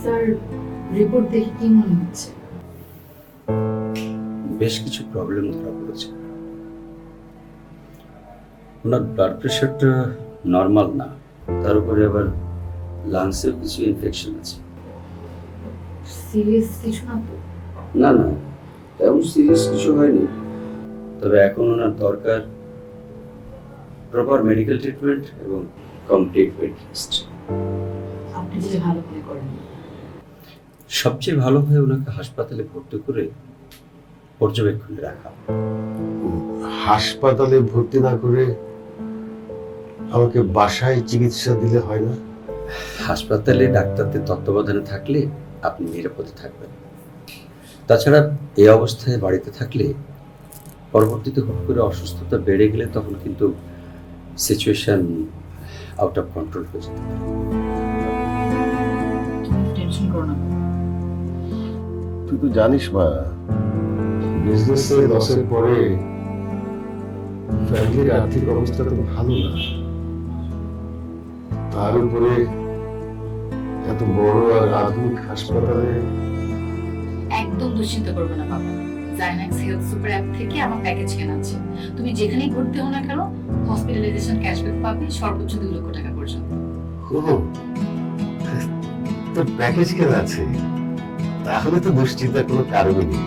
Sir, report দেখে কি মনে হচ্ছে? বেশ কিছু প্রবলেম ধরা পড়েছে। ওনার ব্লাড প্রেশারটা নর্মাল না, তার উপরে আবার লাংসেও কিছু ইনফেকশন আছে। সিরিয়াস কিছু না তো? না না, তেমন সিরিয়াস কিছু হয়নি, তবে এখন ওনার দরকার প্রপার মেডিকেল ট্রিটমেন্ট এবং কমপ্লিট বেড রেস্ট। আপনি যে ভালো মনে করেন। সবচেয়ে ভালো হয় ওনাকে হাসপাতালে ভর্তি করে পর্যবেক্ষণে রাখা। হাসপাতালে ভর্তি না করে আমাকে বাসায় চিকিৎসা দিলে হয় না? হাসপাতালে ডাক্তারদের তত্ত্বাবধানে থাকলে আপনি নিরাপদে থাকবেন। তাছাড়া এই অবস্থায় বাড়িতে থাকলে পরবর্তীতে হুট করে অসুস্থতা বেড়ে গেলে তখন কিন্তু সিচুয়েশন আউট অফ কন্ট্রোল হয়ে যেতে পারে। তুমি টেনশন করো না। তুই তো জানিস মা, বিজনেসে লসের পরে ফ্যামিলির আর্থিক অবস্থা তো ভালো না। তার উপরে এত বড় আর আধুনিক হাসপাতালে একদম দুশ্চিন্তা করবে না বাবা। জাইনাক্স হেলথ সুপার অ্যাপ থেকে আমার প্যাকেজ কেনা আছে। তুমি যেখানেই ভর্তি হও না কেন, হসপিটালাইজেশন ক্যাশব্যাক পাবে সর্বোচ্চ 2 লক্ষ টাকা পর্যন্ত। তোর প্যাকেজ কেনা আছে, তাহলে তো দুশ্চিন্তার কোনো কারণই নেই।